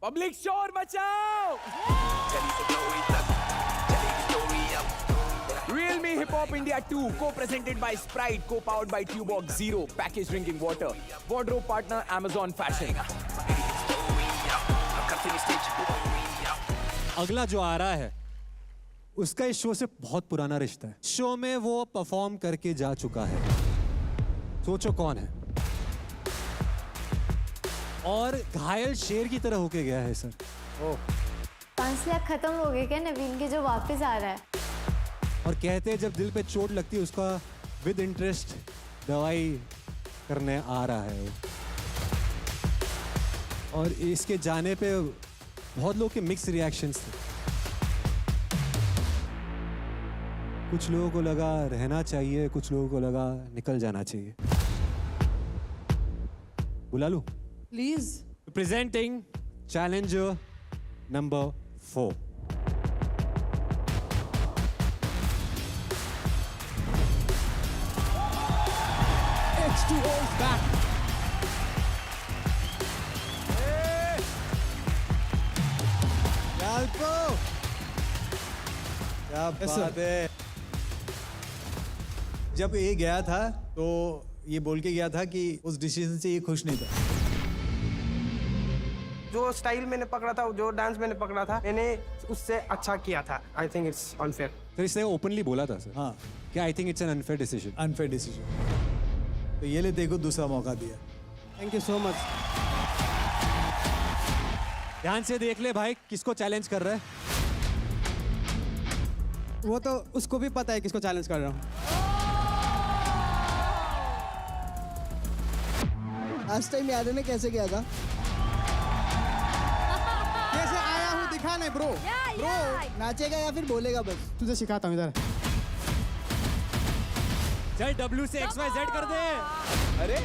Public शोर मचाओ। Real Me Hip Hop India 2, co-presented by Sprite, co-powered by Tuborg Zero, packaged drinking water. Wardrobe partner Amazon Fashion. अगला जो आ रहा है उसका इस शो से बहुत पुराना रिश्ता है। शो में वो परफॉर्म करके जा चुका है। सोचो कौन है? और घायल शेर की तरह होके गया है सर। 5 लाख खत्म हो गए क्या नवीन के जो वापस आ रहा है? और कहते हैं जब दिल पे चोट लगती है उसका विद इंटरेस्ट दवाई करने आ रहा है वो। और इसके जाने पे बहुत लोगों के मिक्स रिएक्शंस थे। कुछ लोगों को लगा रहना चाहिए, कुछ लोगों को लगा निकल जाना चाहिए। बुला लूं? Please. Presenting challenger number 4। H2O is back. Galpo! क्या बात है। जब ये गया था तो ये बोल के गया था कि उस डिसीजन से ये खुश नहीं था। जो स्टाइल मैंने पकड़ा था, जो डांस मैंने पकड़ा था, मैंने उससे अच्छा किया था। I think it's unfair. तो इसने ओपनली बोला था सर। हाँ, क्या I think it's an unfair decision. Unfair decision. तो ये ले देखो दूसरा मौका दिया। Thank you so much. ध्यान से देख ले भाई किसको चैलेंज कर रहा है। वो तो उसको भी पता है किसको चैलेंज कर रहा हूँ। लास्ट टाइम याद है मैं कैसे गया था? कैसे आया हूँ दिखाने ब्रो। ब्रो नाचेगा या फिर बोलेगा बस? तुझे सिखाता हूँ इधर। चल W से XYZ कर दे। अरे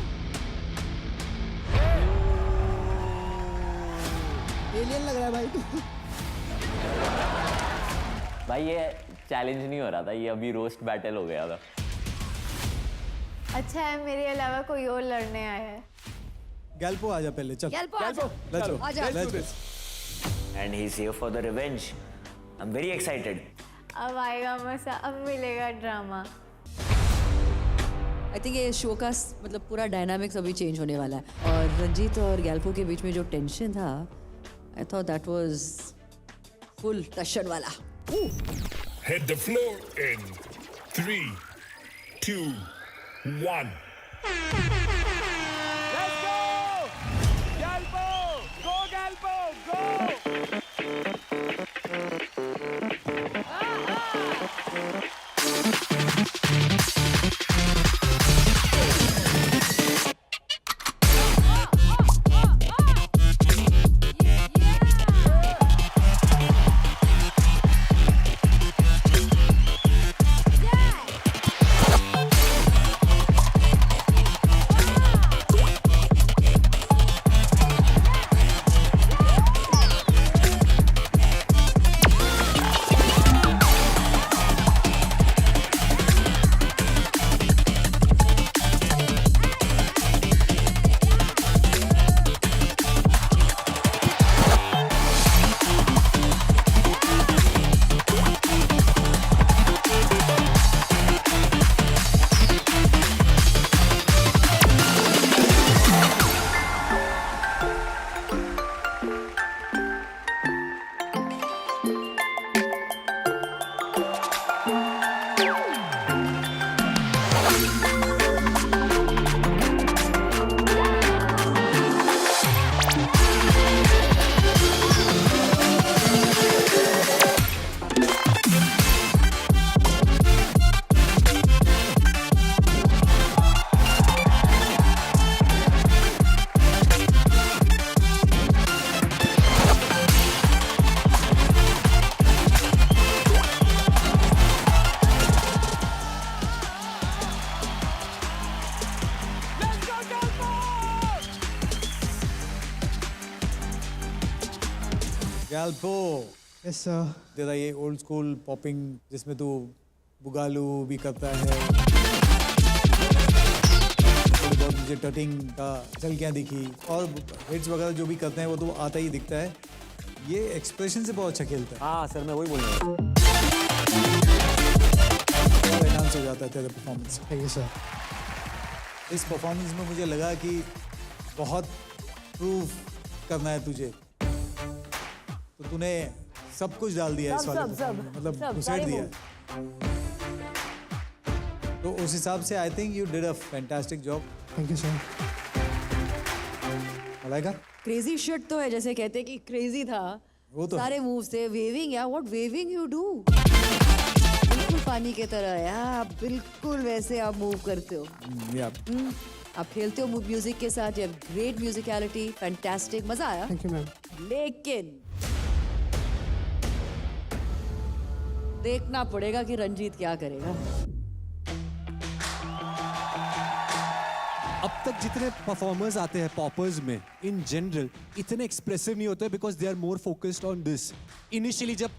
एलियन लग रहा है भाई। भाई ये चैलेंज नहीं हो रहा था, ये अभी रोस्ट बैटल हो गया था। अच्छा है मेरे अलावा कोई और लड़ने आया है। गैल्पो आजा पहले चल। Gyalpo let's go. let's do this. And he is here for the revenge. I am very excited. अब आएगा मजा, अब मिलेगा ड्रामा। आई थिंक ये शो का मतलब पूरा डायनामिक्स अभी चेंज होने वाला है। और रंजीत और गैल्पो के बीच में जो टेंशन था, I thought that was full टशन वाला। Hit the floor in 3, 2, 1. Let's go! Galpo! Go Galpo! Go! Gyalpo yes sir. तेरा ये ओल्ड स्कूल पॉपिंग जिसमें तू बुगालू भी करता है, बहुत मुझे टटिंग का झलकियाँ दिखी और हिट्स वगैरह जो भी करते हैं वो तो आता ही दिखता है। ये एक्सप्रेशन से बहुत अच्छा खेलता है, हाँ सर मैं वही बोल रहा हूँ। एनहांस हो जाता है तेरा परफॉर्मेंस। Thank you sir. इस परफॉर्मेंस में मुझे लगा कि बहुत प्रूव करना है तुझे, तो तूने सब कुछ डाल दिया इस वाले performance में, मतलब घुसेड़ दिया। तो उस हिसाब से I think you did a fantastic job. Thank you sir. Malaika crazy shit तो है, जैसे कहते हैं कि क्रेजी था। वो तो सारे मूव्स थे, वेविंग यार, व्हाट वेविंग यू डू, बिल्कुल पानी की तरह यार, बिल्कुल वैसे आप मूव करते हो। या आप खेलते हो म्यूजिक के साथ, you have great musicality, fantastic, मजा आया। Thank you ma'am. लेकिन देखना पड़ेगा कि रंजीत क्या करेगा। अब तक जितने परफॉर्मर्स आते हैं पॉपर्स में इन जनरल इतने एक्सप्रेसिव नहीं होते because they are more focused on this. Initially जब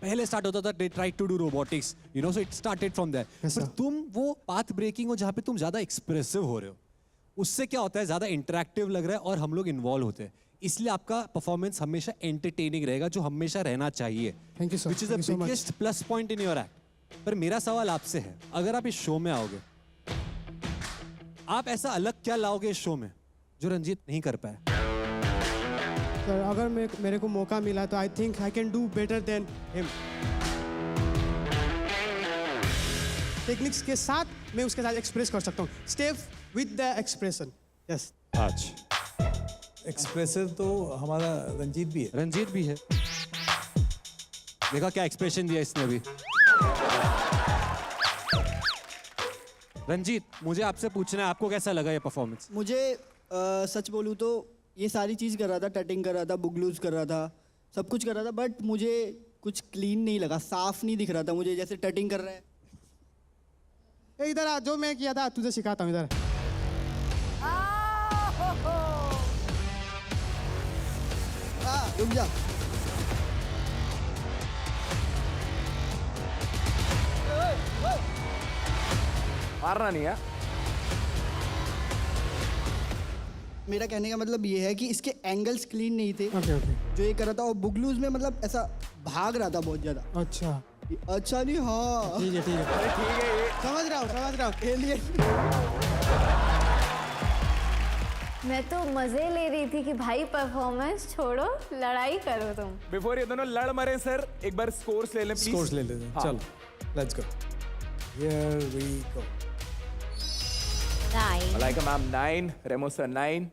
पहले स्टार्ट होता था they try to do robotics, you know, so it started from that. पर तुम वो पाथ ब्रेकिंग हो जहाँ पे तुम ज्यादा एक्सप्रेसिव हो रहे हो, उससे क्या होता है ज्यादा इंटरेक्टिव लग रहा है और हम लोग इन्वॉल्व होते हैं, इसलिए आपका परफॉर्मेंस हमेशा एंटरटेनिंग रहेगा, जो हमेशा रहना चाहिए। Thank you, sir. Which is the Thank you so much. Biggest plus point in your act. पर मेरा सवाल आपसे है, अगर आप इस शो में आओगे, आप ऐसा अलग क्या लाओगे इस शो में जो रंजीत नहीं कर पाए? सर अगर मेरे को मौका मिला तो आई think I can do better than him. Techniques के साथ मैं उसके साथ एक्सप्रेस कर सकता हूँ, step with the expression. Yes अच्छा, एक्सप्रेसिव तो हमारा रंजीत भी है। रंजीत भी है, देखा क्या एक्सप्रेशन दिया इसने अभी। रंजीत, मुझे आपसे पूछना है, आपको कैसा लगा ये परफॉर्मेंस? मुझे सच बोलूँ तो ये सारी चीज़ कर रहा था, टटिंग कर रहा था, बुगलूज कर रहा था, सब कुछ कर रहा था, बट मुझे कुछ क्लीन नहीं लगा, साफ नहीं दिख रहा था मुझे, जैसे टटिंग कर रहा है। ए इधर आ, जो मैं किया था तुझे सिखाता हूँ, इधर रुक जा। मारना नहीं है। मेरा कहने का मतलब ये है कि इसके एंगल्स क्लीन नहीं थे ओके ओके। जो ये कर रहा था, और बुगलूज में मतलब ऐसा भाग रहा था बहुत ज़्यादा। अच्छा अच्छा नहीं, हाँ ठीक है ठीक है, अरे ठीक है ये समझ रहा हूँ। एलियन। मैं तो मजे ले रही थी कि भाई परफॉर्मेंस छोड़ो, लड़ाई करो तुम। बिफोर ये दोनों लड़ मरे सर, एक बार स्कोर्स ले लें प्लीज। स्कोर्स ले लेते हैं, हाँ। चलो let's go. Here we go. Malaika ma'am 9, Remo sir 9।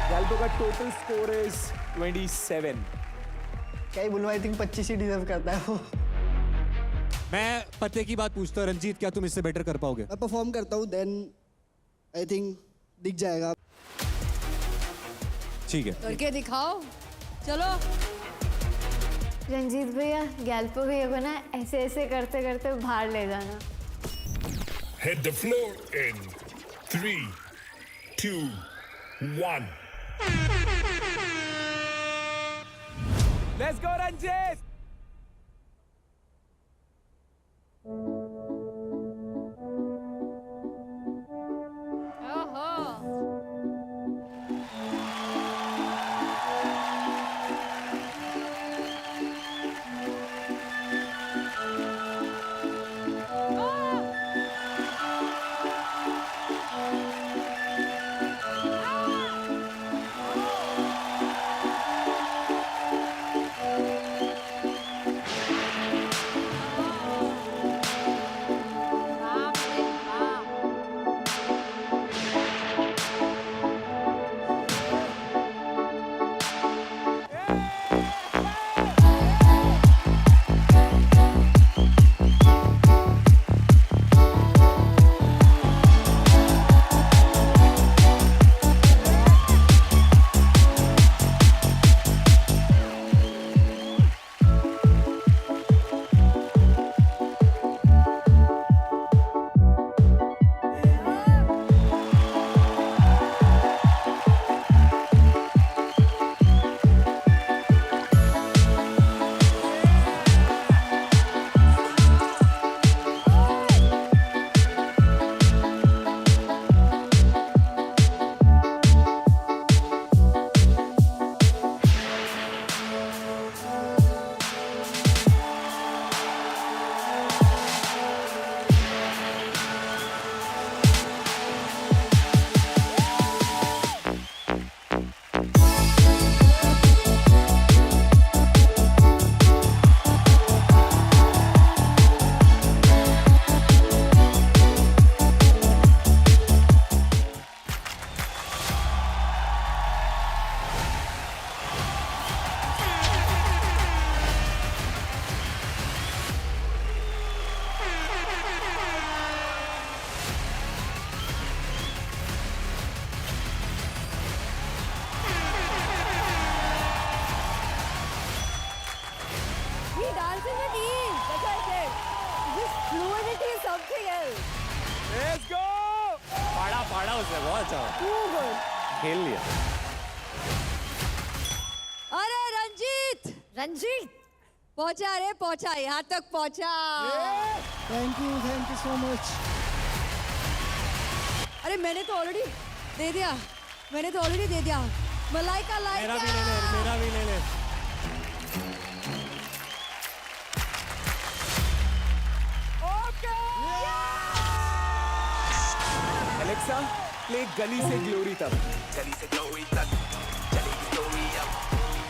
Galpo का टोटल स्कोर इज 27। क्या ही बोलूँ, आई थिंक 25 ही डिजर्व करता है वो। मैं पते की बात पूछता हूँ, रंजीत क्या तुम इससे बेटर कर पाओगे? मैं परफॉर्म करता हूँ, देन आई थिंक दिख जाएगा। ठीक है, करके दिखाओ, चलो। रंजीत भैया, गैल्पो भैया को ना ऐसे ऐसे करते करते बाहर ले जाना। Hit the floor in 3, 2, 1. Let's go Ranjit. Something else. Let's go! पाड़ा उसे बहुत अच्छा Too good. खेल लिया। अरे रंजीत पहुंचा रे, पहुंचा, यहाँ तक पहुंचा। Thank you so much. अरे मैंने तो ऑलरेडी दे दिया। मलाइका मेरा भी ले ले। Alexa, play गली से ग्लोरी तक। गली से ग्लोरी तक, चलेगी स्टोरी अब,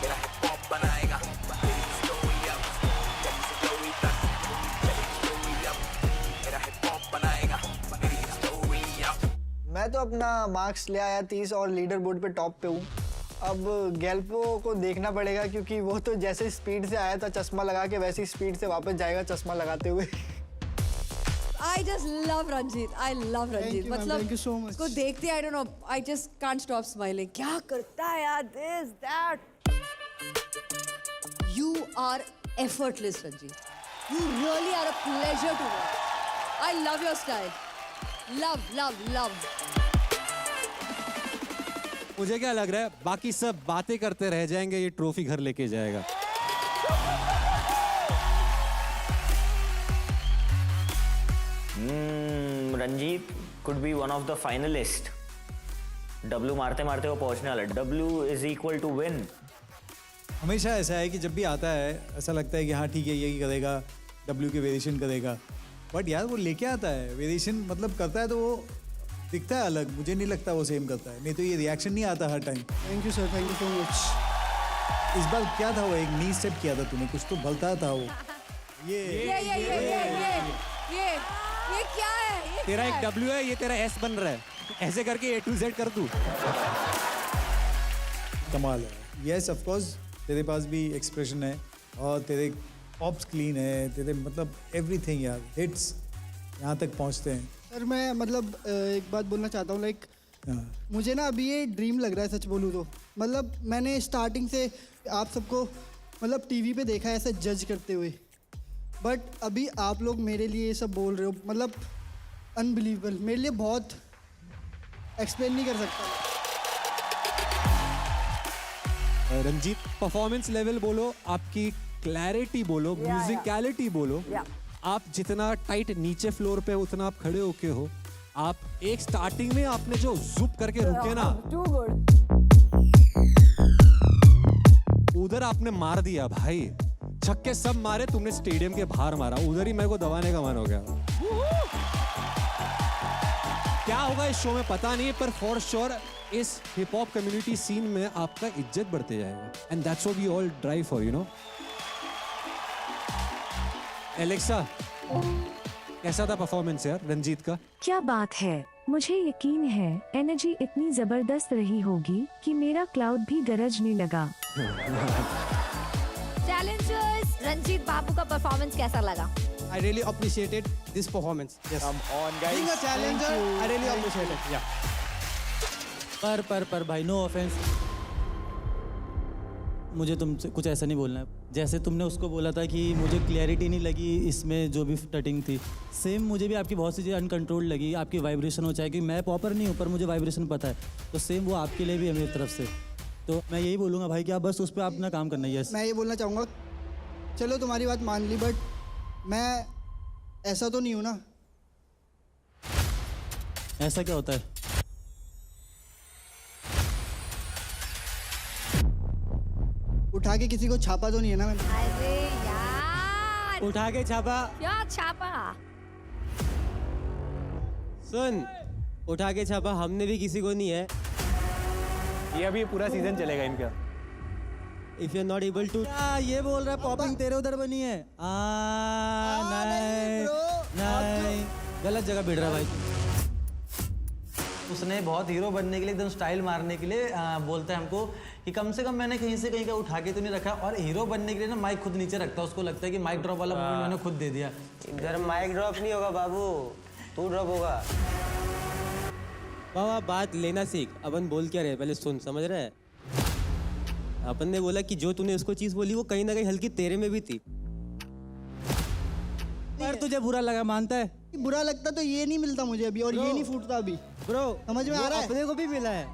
मेरा हिप हॉप बनाएगा। चलेगी स्टोरी अब, गली से ग्लोरी तक, चलेगी स्टोरी अब, मेरा हिप हॉप बनाएगा। मेरी स्टोरी अब। मैं तो अपना मार्क्स ले आया 30 और लीडर बोर्ड पे टॉप पे हूँ। अब गैल्पो को देखना पड़ेगा क्योंकि वो तो जैसे स्पीड से आया था चश्मा लगा के, वैसी स्पीड से वापस जाएगा चश्मा लगाते हुए। I just love Ranjit. I love Ranjit. मतलब thank you so much. उसको देखते I don't know, I just can't stop smiling. क्या करता है यार, this, that. You are effortless, Ranjit. You really are a pleasure to watch. I love your style. Love. मुझे क्या लग रहा है, बाकी सब बातें करते रह जाएंगे, ये ट्रॉफी घर लेके जाएगा। Ranjit could be one of the finalist. W मारते मारते वो पहुंचने वाला। W is equal to win. हमेशा ऐसा है कि जब भी आता है ऐसा लगता है कि हाँ ठीक है यही करेगा, W के वेरिएशन करेगा, बट यार वो लेके आता है वेरिएशन, मतलब करता है तो वो दिखता है अलग। मुझे नहीं लगता वो सेम करता है, नहीं तो ये रिएक्शन नहीं आता हर time. Thank you sir, thank you so much. इस बार क्या था वो, एक नी स्टेप किया था तूने, कुछ तो भलता था वो। ये क्या है? ये तेरा क्या एक है? W है, ये तेरा S बन रहा है। ऐसे करके A to Z कर दूं। कमाल है। यस ऑफ कोर्स तेरे पास भी एक्सप्रेशन है और तेरे पॉप्स क्लीन है, तेरे मतलब एवरीथिंग यार, हिट्स यहाँ तक पहुँचते हैं। सर मैं मतलब एक बात बोलना चाहता हूँ, लाइक हाँ। मुझे ना अभी ये ड्रीम लग रहा है सच बोलूँ तो। मतलब मैंने स्टार्टिंग से आप सबको मतलब टीवी पे देखा है ऐसे जज करते हुए, बट अभी आप लोग मेरे लिए ये सब बोल रहे हो, मतलब अनबिलीवेबल, मेरे लिए बहुत एक्सप्लेन नहीं कर सकता। रंजीत, परफॉर्मेंस लेवल बोलो, आपकी क्लैरिटी बोलो, म्यूजिकलिटी बोलो, आप जितना टाइट नीचे फ्लोर पे उतना आप खड़े होके हो। आप एक स्टार्टिंग में आपने जो जुप करके रुके ना, Too good. उधर आपने मार दिया भाई। छक्के सब मारे, तुमने स्टेडियम के बाहर मारा, उधर ही मेरे को दबाने का मन हो गया। क्या होगा इस शो में पता नहीं, पर फॉर श्योर इस हिप हॉप कम्युनिटी सीन में आपका इज्जत बढ़ते जाएगा, and that's what we all drive for, you know. Alexa, कैसा था परफॉर्मेंस यार रंजीत का? क्या बात है, मुझे यकीन है एनर्जी इतनी जबरदस्त रही होगी कि मेरा क्लाउड भी गरजने लगा। चैलेंजर्स, रंजीत बाबू का परफॉर्मेंस कैसा लगा? I really appreciated this performance. Yes. Come on, guys. Being a challenger, I really appreciate it. Yeah. पर भाई नो ऑफेंस, मुझे तुमसे कुछ ऐसा नहीं बोलना है। जैसे तुमने उसको बोला था कि मुझे क्लैरिटी नहीं लगी इसमें जो भी टटिंग थी, सेम मुझे भी आपकी बहुत सी चीज़ें अनकंट्रोल लगी। आपकी वाइब्रेशन हो, चाहे कि मैं पॉपर नहीं हूँ पर मुझे वाइब्रेशन पता है, तो सेम वो आपके लिए भी है मेरी तरफ से। तो मैं यही बोलूँगा भाई कि आप बस उस पर अपना काम करना है। मैं ये बोलना चाहूँगा, चलो तुम्हारी बात मान ली, बट मैं ऐसा तो नहीं हूँ ना। ऐसा क्या होता है? उठा के किसी को छापा तो नहीं है ना मैंने? अरे यार, उठा के छापा? क्या छापा? सुन, उठा के छापा हमने भी किसी को नहीं है। ये अभी पूरा सीजन चलेगा इनका। If you are not able to, ये बोल रहा है पॉपिंग तेरे उधर बनी है। नहीं, गलत जगह भिड़ रहा भाई। उसने बहुत हीरो बनने के लिए, एकदम स्टाइल मारने के लिए बोलता है हमको कि कम से कम मैंने कहीं से कहीं का उठा के तो नहीं रखा। और हीरो बनने के लिए ना माइक खुद नीचे रखता है, उसको लगता है कि माइक ड्रॉप वाला मूवमेंट मैंने खुद दे दिया। इधर माइक ड्रॉप नहीं होगा बाबू, तू ड्रॉप होगा। बाबा बात लेना सीख, अपन बोल क्या रहे पहले सुन, समझ रहे हैं? अपन ने बोला कि जो तूने उसको चीज बोली वो कहीं ना कहीं हल्की तेरे में भी थी, पर तुझे बुरा लगा, मानता है? बुरा लगता तो ये नहीं मिलता मुझे अभी, और ये नहीं फूटता अभी। ब्रो समझ में आ रहा है? अपने को भी मिला है,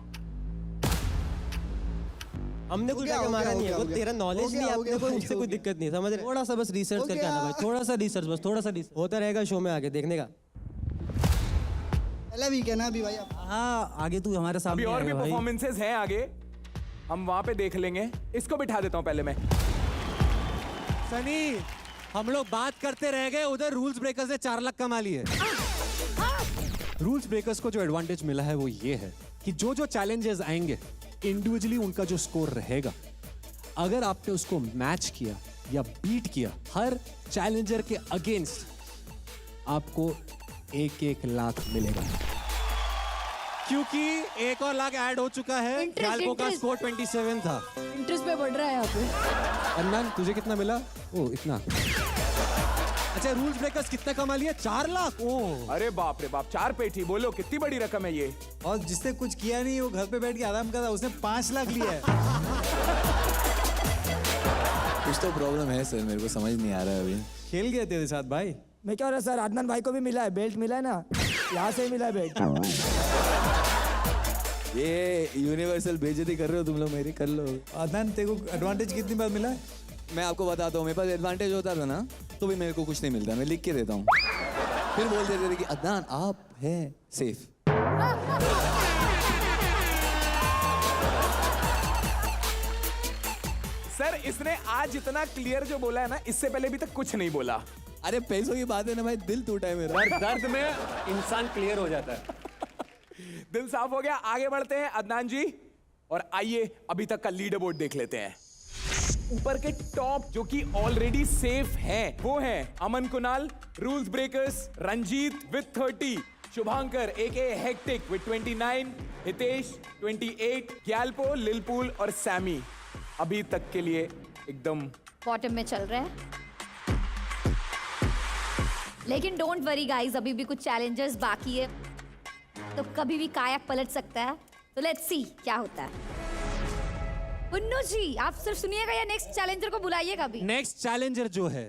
हमने कुछ आगे मारा नहीं है, वो तेरा नॉलेज नहीं है, अपने को उससे कोई दिक्कत नहीं, समझ रहे? थोड़ा सा बस रिसर्च करके आना भाई, थोड़ा सा रिसर्च, बस थोड़ा सा रिसर्च होता रहेगा शो में आगे देखने का। पहला वीक है ना अभी भाई। हाँ आगे तू हमारे सामने अभी और भी आएगा भाई। परफॉर्मेंसेस हैं आगे, हम वहां पे देख लेंगे। इसको बिठा देता हूं पहले मैं। सनी, हम लोग बात करते रह गए, उधर रूल्स ब्रेकर्स ने 4 लाख कमा लिए। रूल्स ब्रेकर्स को जो एडवांटेज मिला है वो ये है कि जो जो चैलेंजेस आएंगे इंडिविजुअली उनका जो स्कोर रहेगा, अगर आपने उसको मैच किया या बीट किया, हर चैलेंजर के अगेंस्ट आपको 1-1 लाख मिलेगा, क्योंकि 1 और लाख ऐड हो चुका है। गैल्पो का स्कोर 27 था। इंटरेस्ट पे बढ़ रहा है यहाँ पे। अदनान तुझे कितना मिला? ओ इतना। अच्छा, रूल्स ब्रेकर्स कितना कमा लिया? 4 लाख। ओ अरे बाप रे बाप, 4 पेठी, बोलो कितनी बड़ी रकम है ये। और जिसने कुछ किया नहीं वो घर पे बैठ के आराम कर रहा, उसने 5 लाख लिया है। कुछ तो प्रॉब्लम है सर, मेरे को समझ नहीं आ रहा है अभी। खेल गए तेरे साथ भाई। मैं क्या हो रहा है सर, अदनान भाई को भी मिला है, बेल्ट मिला है ना, यहाँ से ही मिला है बेल्ट। ये यूनिवर्सल बेइज्जती कर रहे हो तुम लोग मेरी, कर लो। अदनान तेरे को एडवांटेज कितनी बार मिला है? मैं आपको बताता हूँ, मेरे पास एडवांटेज होता था ना तो भी मेरे को कुछ नहीं मिलता, मैं लिख के देता हूँ, फिर बोल देते थे कि अदनान आप हैं सेफ। सर इसने आज इतना क्लियर जो बोला है ना, इससे पहले भी तक कुछ नहीं बोला। अरे पैसों की बात है ना भाई, दिल टूटा है मेरा। दर्द में इंसान क्लियर हो जाता है। दिल साफ हो गया, आगे बढ़ते हैं अदनान जी, और आइए अभी तक का लीडर बोर्ड देख लेते हैं। ऊपर के टॉप जो कि ऑलरेडी सेफ हैं, वो हैं Aman Kunal, rules breakers, Ranjeet with 30, Shubhankar AK hectic with 29, Hitesh 28, Gyalpo, Lilpool और सैमी अभी तक के लिए एकदम बॉटम में चल रहे हैं। लेकिन डोंट वरी गाइस, अभी भी कुछ चैलेंजर्स बाकी है, तो कभी भी काया पलट सकता है। तो लेट्स सी क्या होता है। उन्नू जी, आप सिर्फ सुनिएगा या नेक्स्ट चैलेंजर को बुलाइएगा भी? नेक्स्ट चैलेंजर जो है,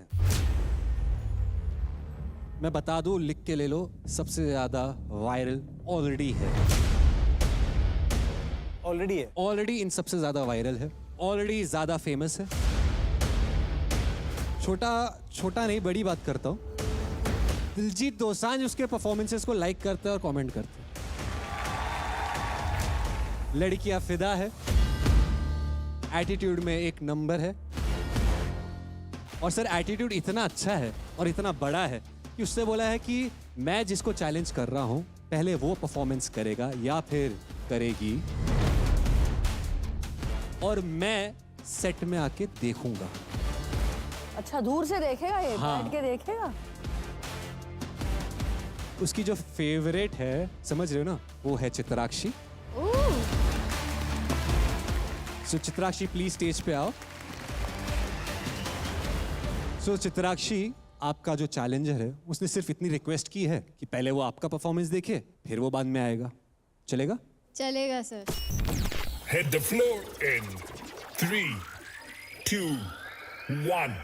मैं बता दूं, लिख के ले लो, सबसे ज्यादा वायरल ऑलरेडी है। ऑलरेडी है? ऑलरेडी इन सबसे ज्यादा वायरल है, ऑलरेडी ज्यादा फेमस है। छोटा नहीं, बड़ी बात करता हूं। दिलजीत दोसांझ उसके परफॉर्मेंसेस को लाइक करता है और कमेंट करता है। लड़कियां फिदा है, एटीट्यूड में 1 नंबर है, और सर एटीट्यूड इतना अच्छा है और इतना बड़ा है कि उससे बोला है कि मैं जिसको चैलेंज कर रहा हूं पहले वो परफॉर्मेंस करेगा या फिर करेगी, और मैं सेट में आके देखूंगा। अच्छा, दूर से देखेगा ये? हाँ। बैठ के देखेगा? उसकी जो फेवरेट है, समझ रहे हो ना, वो है चित्राक्षी। सो चित्राक्षी प्लीज स्टेज पे आओ। सो चित्राक्षी, आपका जो चैलेंजर है उसने सिर्फ इतनी रिक्वेस्ट की है कि पहले वो आपका परफॉर्मेंस देखे, फिर वो बाद में आएगा। चलेगा? चलेगा sir. Hit the floor in 3, 2, 1.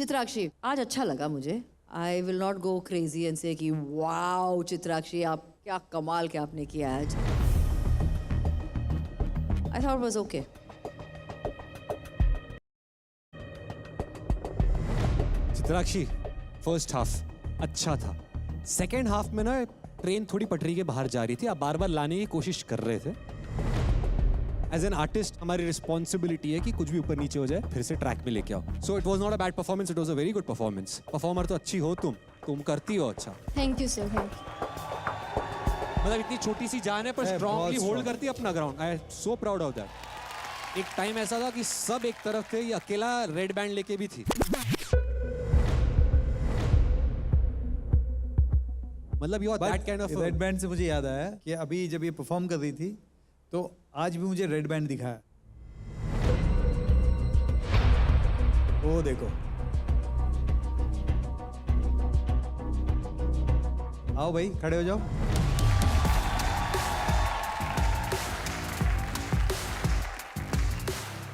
Chitrakshi आज अच्छा लगा मुझे. I will not go crazy and से कि वाओ चित्राक्षी आप क्या कमाल के आपने किया आज. I thought was okay. Chitrakshi first half अच्छा था. सेकेंड हाफ में ना ट्रेन थोड़ी पटरी के बाहर जा रही थी. आप बार बार लाने की कोशिश कर रहे थे. एज एन आर्टिस्ट हमारी रिस्पॉन्सिबिलिटी है कि कुछ भी ऊपर नीचे हो जाए फिर से ट्रैक में लेके आओ. So it was not a bad performance, it was a very good performance. Performer तो अच्छी हो तुम करती हो अच्छा. Thank you sir. मतलब इतनी छोटी सी जान है पर स्ट्रांगली होल्ड करती है अपना ground. I am so proud of that. एक टाइम ऐसा था कि सब एक तरफ थे, ये अकेला रेड बैंड लेके भी थी. मतलब you are that kind of. Red band से मुझे याद आया कि अभी जब ये परफॉर्म कर रही थी तो आज भी मुझे रेड बैंड दिखाया. वो देखो. आओ भाई खड़े हो जाओ.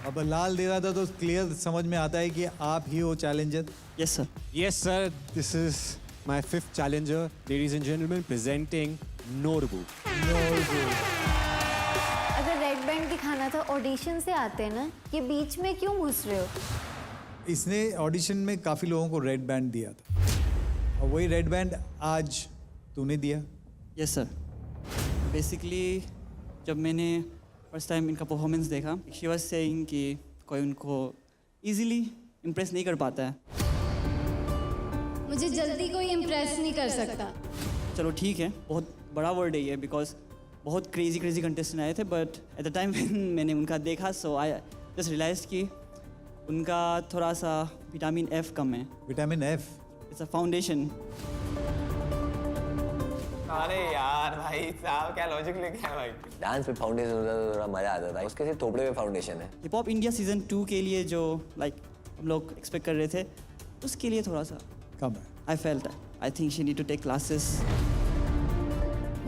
अब लाल दे रहा था तो क्लियर समझ में आता है कि आप ही हो challenger. Yes sir. Yes sir, this is my fifth challenger. Ladies and gentlemen, presenting Norbu. अगर रेड बैंड दिखाना था ऑडिशन से आते हैं ना, ये बीच में क्यों घुस रहे हो? इसने ऑडिशन में काफ़ी लोगों को रेड बैंड दिया था और वही रेड बैंड आज तूने दिया. Yes sir. बेसिकली जब मैंने फर्स्ट टाइम इनका परफॉर्मेंस देखा, शी वाज सेइंग कि कोई उनको इजीली इम्प्रेस नहीं कर पाता है. मुझे जल्दी कोई इम्प्रेस नहीं कर सकता. चलो ठीक है, बहुत बड़ा वर्ड है ये, बिकॉज बहुत क्रेजी कंटेस्टेंट आए थे, बट एट द टाइम मैंने उनका देखा सो आई जस्ट रियलाइज कि उनका थोड़ा सा विटामिन एफ कम है. Vitamin F it's a foundation. अरे यार भाई साहब क्या लॉजिक लेके आए भाई. डांस पे फाउंडेशन होता तो थोड़ा मजा आता था. उसके सिर्फ थोपड़े पे फाउंडेशन है. हिप हॉप इंडिया सीजन 2 के लिए जो लाइक हम लोग एक्सपेक्ट कर रहे थे उसके लिए थोड़ा सा कम है. I felt I think she need to take classes.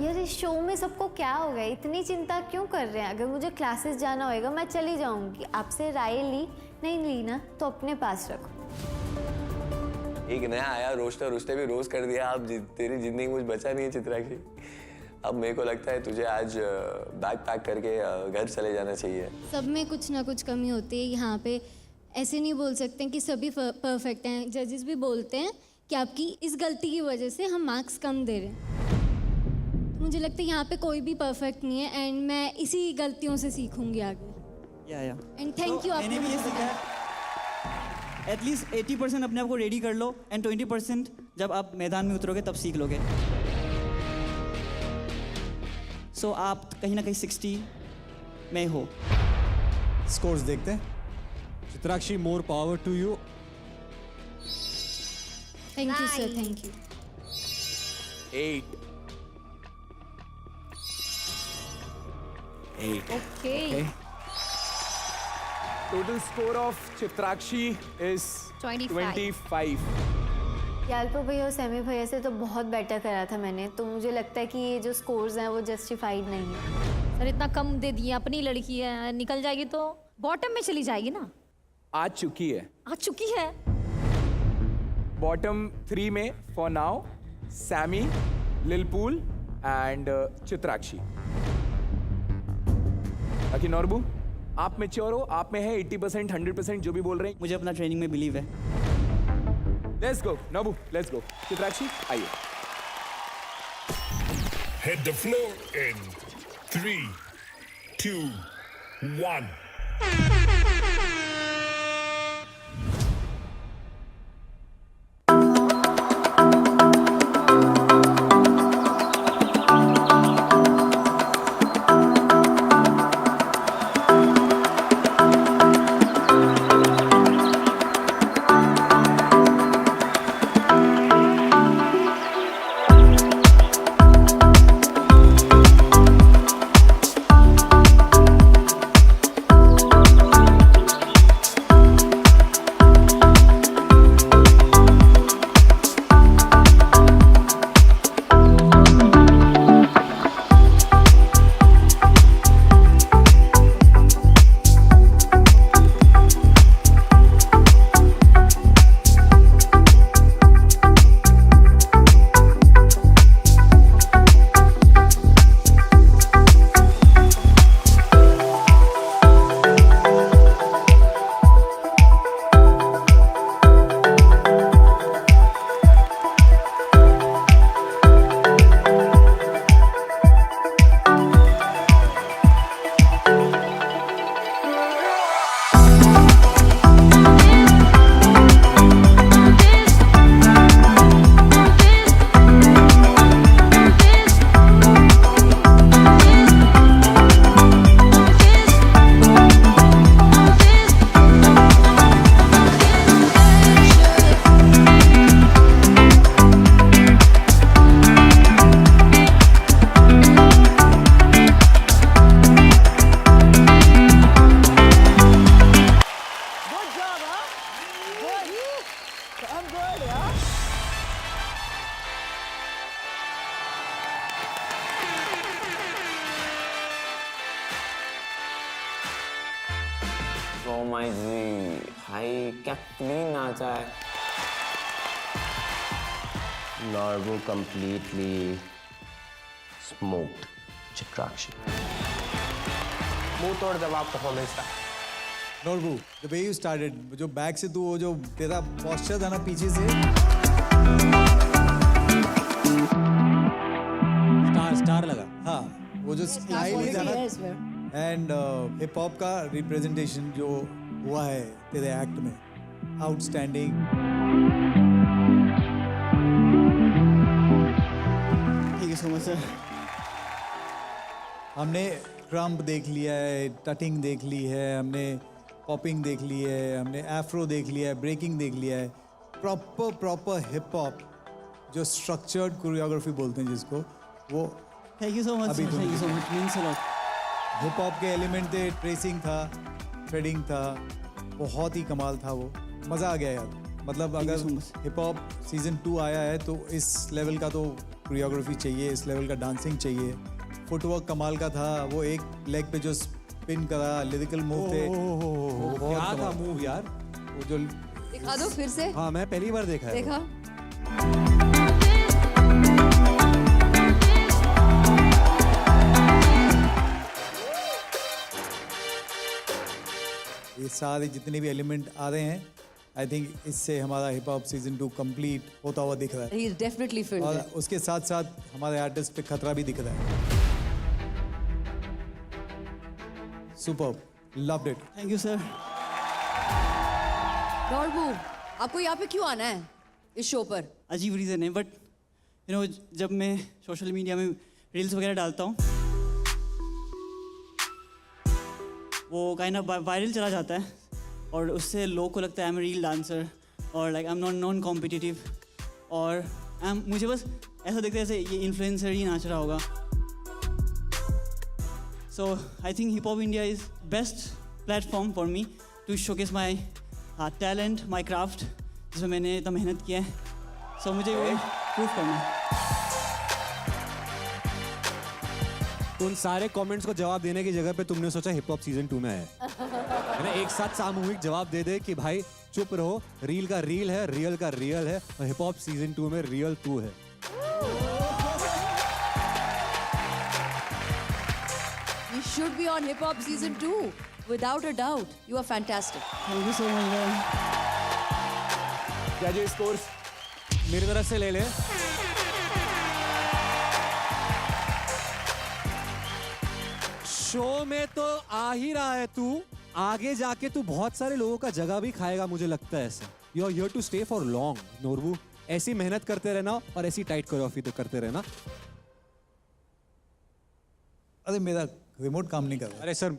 यार इस शो में सबको क्या हो गया? इतनी चिंता क्यों कर रहे हैं? अगर मुझे क्लासेस जाना होएगा मैं चली जाऊंगी. आपसे राय ली नहीं ली ना तो अपने पास रखो. एक नया आया रोस्टर, उसने भी रोस्ट कर दिया. अब तेरी जिंदगी कुछ बचा नहीं है चित्राक्षी. अब मेरे को लगता है तुझे आज बैग पैक करके घर चले जाना चाहिए. सब में कुछ ना कुछ कमी होती है. यहाँ पे ऐसे नहीं बोल सकते कि सभी परफेक्ट हैं. जजेस भी बोलते हैं कि आपकी इस गलती की वजह से हम मार्क्स कम दे रहे हैं. मुझे लगता है यहाँ पे कोई भी परफेक्ट नहीं है एंड मैं इसी गलतियों से सीखूंगी आगे. या एंड थैंक यू. मैंने भी ये सीखा है, एटलीस्ट 80% अपने आप को रेडी कर लो एंड 20% जब आप मैदान में उतरोगे तब सीख लोगे. सो आप कहीं ना कहीं 60 में हो. स्कोर्स देखते हैं. Chitrakshi, more power to you. Thank you sir. Thank you. 8. Okay. Total score of Chitrakshi is 25. याल्पो भैया और सेमी भैया से तो बहुत बेटर करा था मैंने. तो मुझे लगता है कि ये जो स्कोर्स हैं वो जस्टिफाइड नहीं है. सर इतना कम दे दिया. अपनी लड़की है, निकल जाएगी तो बॉटम में चली जाएगी ना. आ चुकी है. बॉटम 3 में for now Sami, लिलपूल and Chitrakshi. बाकी नॉर्बू, आप मैच्योर हो, आप में है 80%, 100% जो भी बोल रहे हैं. मुझे अपना ट्रेनिंग में बिलीव है. Let's go Norbu, let's go. Chitrakshi आइए. Hit the floor in 3, 2, 1. Oh my G, भाई क्या क्लीन नाचा है। Norbu completely smoked Chitrakshi. मुंह तोड़ जवाब परफॉर्मेंस था। Norbu, the way you started, जो बैक से तू वो जो तेरा posture था ना पीछे से, स्टार लगा। हाँ, वो जो स्टाइल था ना, एंड हिप हॉप का रिप्रेजेंटेशन जो हुआ है तेरे एक्ट में, outstanding. Thank you so much sir. हमने क्रम्प देख लिया है, टटिंग देख ली है, हमने पॉपिंग देख ली है, हमने एफ्रो देख लिया है, ब्रेकिंग देख लिया है। प्रॉपर हिप हॉप जो स्ट्रक्चर्ड कोरियोग्राफी बोलते हैं जिसको, वो thank you so much, thank you so much, means a lot. Hip hop के एलिमेंट थे, ट्रेसिंग था, थ्रेडिंग था, बहुत ही कमाल था वो। मज़ा आ गया यार। मतलब अगर हिप हॉप सीजन 2 आया है तो इस लेवल का तो कोरियोग्राफी चाहिए, इस लेवल का डांसिंग चाहिए। फुटवर्क कमाल का था, वो एक लेग पे जो स्पिन करा, लिरिकल मूव थे, वो बहुत क्या था कमाल। मूव यार, वो जो दिखा दो फिर से। हाँ मैं पहली बार देखा है। देखा। ये सारे जितने भी एलिमेंट आ रहे हैं, आई थिंक इससे हमारा हिप हॉप सीजन 2 कंप्लीट होता हुआ दिख रहा है। He is definitely filled और it. उसके साथ साथ हमारे आर्टिस्ट पे खतरा भी दिख रहा है। Superb, loved it. Thank you sir. Norbu, आपको यहाँ पे क्यों आना है इस शो पर? अजीब रीज़न है, बट यू नो जब मैं सोशल मीडिया में रील्स वगैरह डालता हूँ, वो काइंड ऑफ वायरल चला जाता है और उससे लोगों को लगता है आई एम रील डांसर और like I am non competitive, और मुझे बस ऐसा दिखता है जैसे ये इन्फ्लुएंसर ही नाच रहा होगा। So I think hip hop India is best platform for me to showcase my talent, my craft, जिसमें मैंने इतना मेहनत किया है। सो मुझे वो प्रूव करना है। उन सारे कमेंट्स को जवाब देने की जगह पे तुमने सोचा हिप हॉप सीजन 2 में है ना, एक साथ सामूहिक जवाब दे दे कि भाई चुप रहो, रील का रील है, रियल का रियल है, और हिप हॉप सीजन 2 में रियल तू है। You should be on Hip Hop Season 2, without a doubt. You are fantastic. Thank you so much, man. क्या जो स्कोर्स मेरी तरफ से ले ले। शो में तो आ ही रहा है तू, आगे जाके तू बहुत सारे लोगों का जगह भी खाएगा, मुझे लगता है ऐसा। You are here to stay for long Norbu. ऐसी मेहनत करते रहना और ऐसी टाइट कोरियोग्राफी तो करते रहना। अरे मेरा रिमोट काम नहीं कर रहा। अरे सर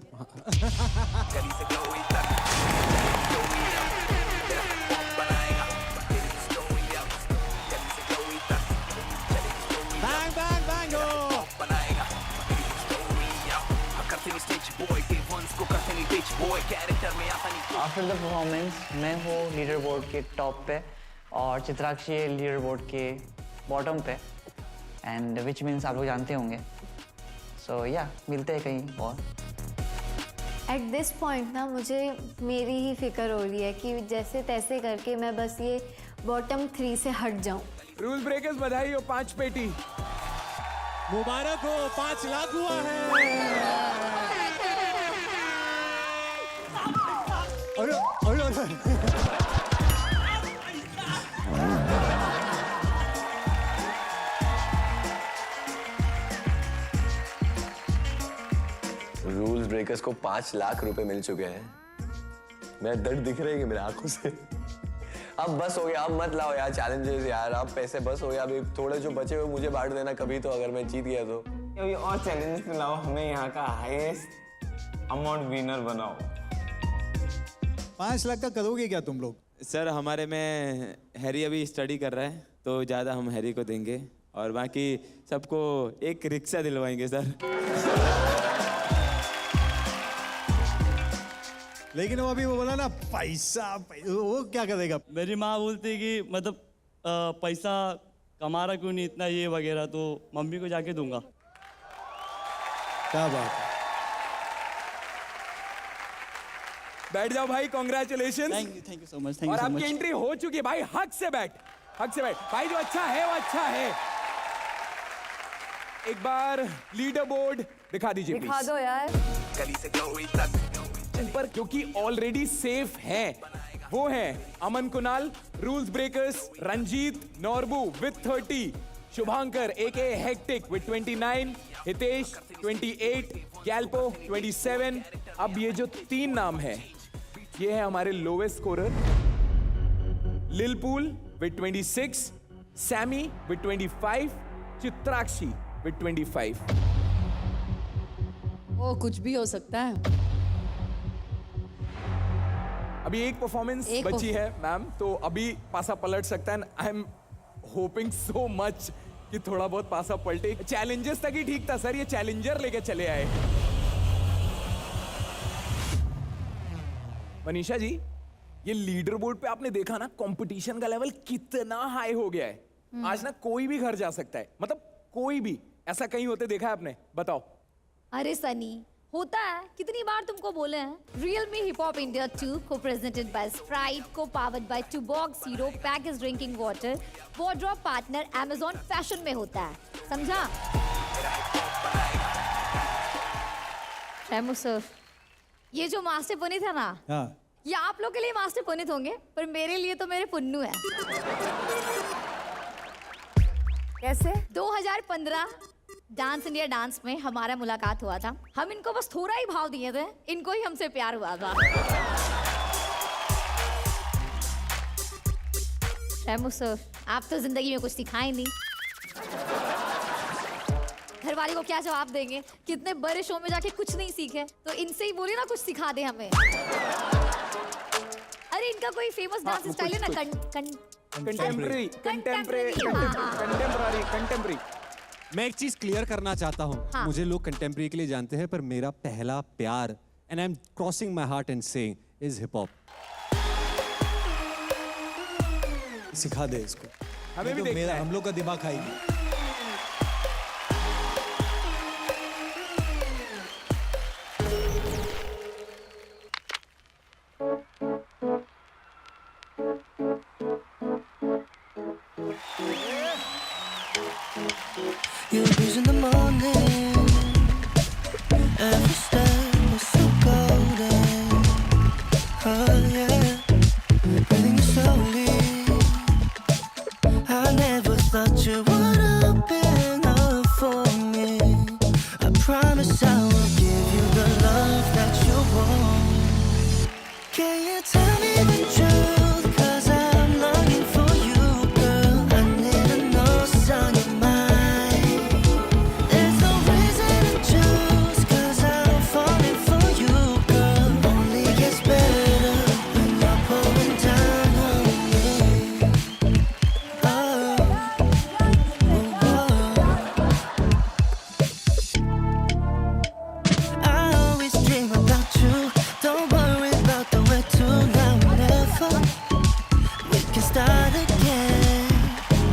आफ्टर द परफॉर्मेंस मैं हूँ लीडर बोर्ड के टॉप पे और चित्राक्षी लीडर बोर्ड के बॉटम पे, एंड विच मीन्स आप लोग जानते होंगे। सो या मिलते हैं कहीं और। एट दिस पॉइंट ना मुझे मेरी ही फिक्र हो रही है कि जैसे तैसे करके मैं बस ये बॉटम 3 से हट जाऊं। रूल ब्रेकर्स बधाई हो, 5 पेटी मुबारक हो, 5 लाख हुआ है। अरे अरे अरे रूल्स ब्रेकर्स को 5 लाख रुपए मिल चुके हैं। मेरा दर्द दिख रहा है कि मेरे आंखों से। अब बस हो गया, अब मत लाओ यार चैलेंजेस यार, अब पैसे बस हो गया। अभी थोड़े जो बचे हुए मुझे बांट देना कभी तो, अगर मैं जीत गया तो। अभी और चैलेंजेस लाओ, हमें यहाँ का हाईएस्ट अमाउंट विनर बनाओ। 5 लाख का करोगे क्या तुम लोग? सर हमारे में हैरी अभी स्टडी कर रहा है तो ज़्यादा हम हैरी को देंगे और बाकी सबको एक रिक्शा दिलवाएंगे सर। लेकिन वो अभी वो बोला ना पैसा, वो क्या करेगा? मेरी माँ बोलती है कि मतलब पैसा कमा रहा क्यों नहीं इतना ये वगैरह, तो मम्मी को जाके दूंगा। क्या बात है। बैठ जाओ भाई, congratulation. Thank you so much, thank और यू सो आपकी मच। एंट्री हो चुकी है भाई, हक से बैठ, हक से बैठ भाई, जो अच्छा है वो अच्छा है। एक बार लीडर बोर्ड दिखा दीजिए दिखा please। दो यार। गली से ग्लोरी तक ऊपर, क्योंकि ऑलरेडी सेफ है, वो है Aman Kunal, rules breakers, Ranjeet Norbu with 30, Shubhankar AK hectic with 29, Hitesh 28, Gyalpo 27। अब ये जो 3 नाम है, ये है हमारे lowest scorer, Lilpool with 26, Sammy with 25, Chitrakshi with 25। ओ कुछ भी हो सकता है। अभी एक परफॉर्मेंस बची है मैम, तो अभी पासा पलट सकता है। I am hoping so much कि थोड़ा बहुत पासा पलटे। चैलेंजर्स तक ही ठीक था सर, ये चैलेंजर लेके चले आए। मनीषा जी, ये लीडर बोर्ड पे आपने देखा ना, कंपटीशन का लेवल कितना हाई हो गया है। आज ना कोई भी घर जा सकता है, मतलब कोई भी। ऐसा कहीं होते देखा है आपने? बताओ। अरे सनी, होता है, कितनी बार तुमको बोले हैं। Realme Hip Hop India 2 को presented by Sprite, को powered by Tuborg Zero Packaged Drinking Water, wardrobe partner Amazon Fashion में होता है, समझा? रेमो सर, ये जो मास्टर पुनीत है ना, हाँ। ये आप लोग के लिए मास्टर पुनीत होंगे, पर मेरे लिए तो मेरे पुन्नू है। कैसे? 2015 डांस इंडिया डांस में हमारा मुलाकात हुआ था। हम इनको बस थोड़ा ही भाव दिए थे, इनको ही हमसे प्यार हुआ था। रेमो सर, आप तो जिंदगी में कुछ सिखाए नहीं। घर वाले को क्या जवाब देंगे? कितने बड़े शो में जाके कुछ नहीं सीखे, तो इनसे ही बोले ना कुछ सिखा दे हमें। अरे इनका कोई फेमस डांस स्टाइल है ना, कंटेम्पररी। मैं एक चीज क्लियर करना चाहता हूँ। हाँ। मुझे लोग कंटेम्प्रेरी के लिए जानते हैं, पर मेरा पहला प्यार, and I am crossing my heart and saying, is hip hop. सिखा दे इसको, हमें भी तो देखना है। हम लोग का दिमाग खाएगी। You lose in the morning. Every step is so golden. Oh yeah, breathing slowly. I never thought you would open up for me. I promise I will give you the love that you want. Can you tell me the truth? 'Cause I'm longing for you, girl. I need to know what's on your mind. There's no reason to choose, 'cause I'm falling for you, girl. Only gets better when you're pulling down on me. Oh, oh, oh. I always dream about you. Don't worry about the where to, now or never. We can start again.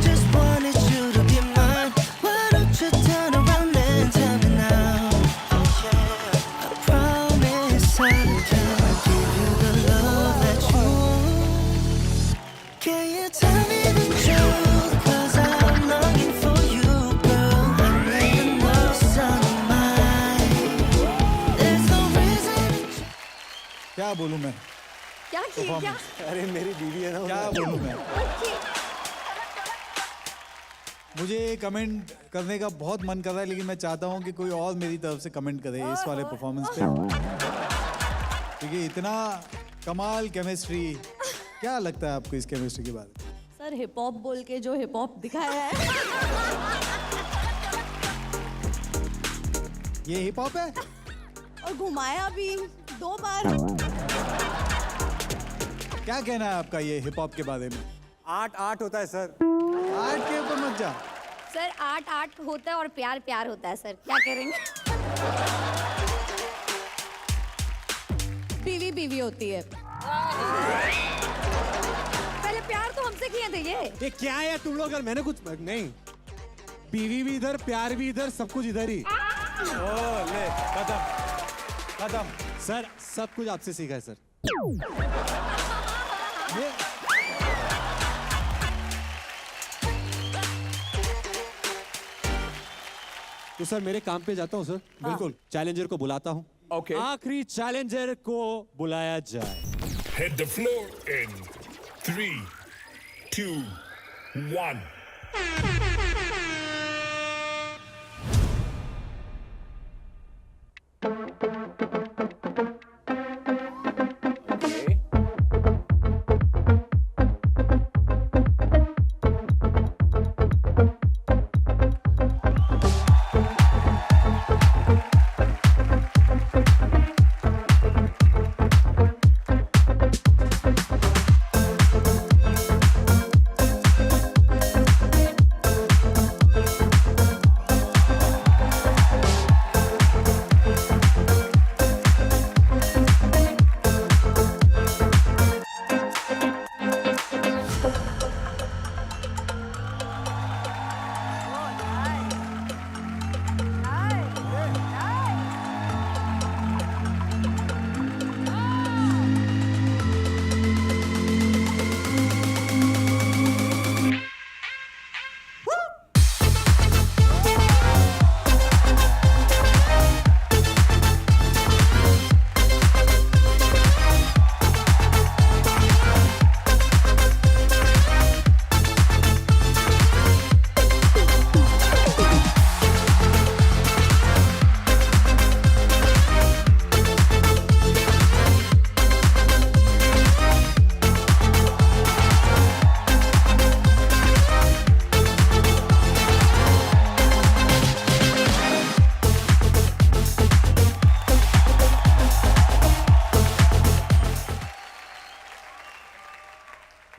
Just wanted you to be mine. Why don't you turn around and tell me now? Oh yeah, I promise I can give you the love that you want. Can you tell me the truth? 'Cause I'm longing for you, girl. I need to know what's on your mind. There's no reason to क्या बोलूं मैं? क्या किए क्या? अरे मेरी बीवी है ना, क्या बोलूं मैं? मुझे कमेंट करने का बहुत मन कर रहा है, लेकिन मैं चाहता हूँ कि कोई और मेरी तरफ से कमेंट करे इस वाले परफॉर्मेंस पे, क्योंकि इतना कमाल केमिस्ट्री। क्या लगता है आपको इस केमिस्ट्री के बारे में? सर हिप हॉप बोल के जो हिप हॉप दिखाया है, ये हिप हॉप है? और घुमाया भी 2 बार। क्या कहना है आपका ये हिप हॉप के बारे में? 8-8 होता है सर। 8 के ऊपर मत जा। सर 8-8 होता है और प्यार प्यार होता है सर, क्या करेंगे? बीवी बीवी होती है। पहले प्यार तो हमसे किए थे ये क्या है तुम लोग? अगर मैंने कुछ नहीं, बीवी भी इधर, प्यार भी इधर, सब कुछ इधर ही। ले खत्म खत्म। सर सब कुछ आपसे सीखा है सर। तो सर मेरे काम पे जाता हूँ सर। बिल्कुल। चैलेंजर को बुलाता हूँ। Okay. आखिरी चैलेंजर को बुलाया जाए। Hit the floor in 3, 2, 1.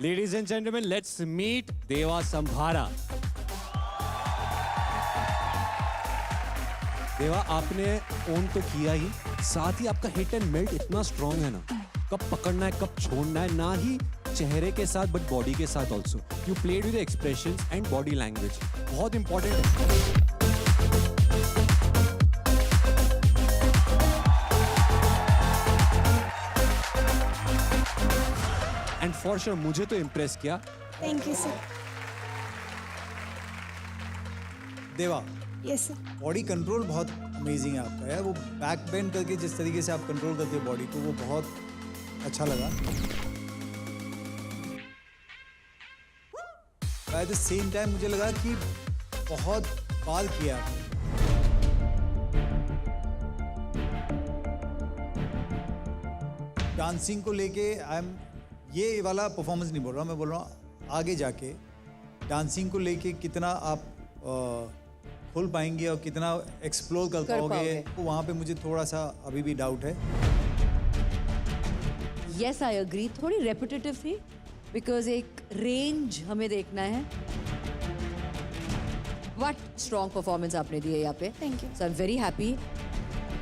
Ladies and gentlemen, let's meet Deva Sambhara. देवा आपने ओन तो किया ही, साथ ही आपका हिट एंड मेल्ट इतना स्ट्रॉन्ग है ना, कब पकड़ना है कब छोड़ना है, ना ही चेहरे के साथ बट बॉडी के साथ also. You played with expressions and body language, बहुत इंपॉर्टेंट है. एंड फॉर श्योर मुझे तो इम्प्रेस किया. Thank you sir. देवा, यस सर. बॉडी कंट्रोल बहुत अमेजिंग है आपका यार. वो बैक बेंड करके जिस तरीके से आप कंट्रोल करते हो बॉडी को, वो बहुत अच्छा लगा. एट द सेम टाइम मुझे लगा कि बहुत बाल किया आपने. डांसिंग को लेके ये वाला परफॉर्मेंस नहीं बोल रहा, मैं बोल रहा हूँ आगे जाके डांसिंग को लेके कितना आप खुल पाएंगे और कितना एक्सप्लोर कर पाओगे, तो वहाँ पे मुझे थोड़ा सा अभी भी डाउट है. यस आई एग्री, थोड़ी रेपिटेटिव थी बिकॉज एक रेंज हमें देखना है. व्हाट स्ट्रॉन्ग परफॉर्मेंस आपने दी है यहाँ पे. Thank you. So I am very happy.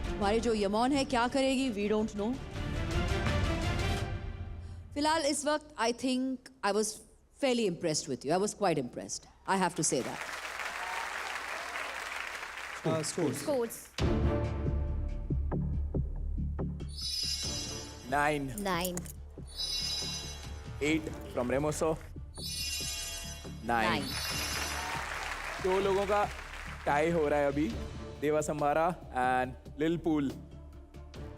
हमारी जो यमोन है क्या करेगी वी डोंट नो. फिलहाल इस वक्त I think I was fairly impressed with you. I was quite impressed. I have to say that. Scores. 9. 9. 8 from Remoso. 9. दो लोगों का टाई हो रहा है अभी. देवा संभारा एंड लिल पूल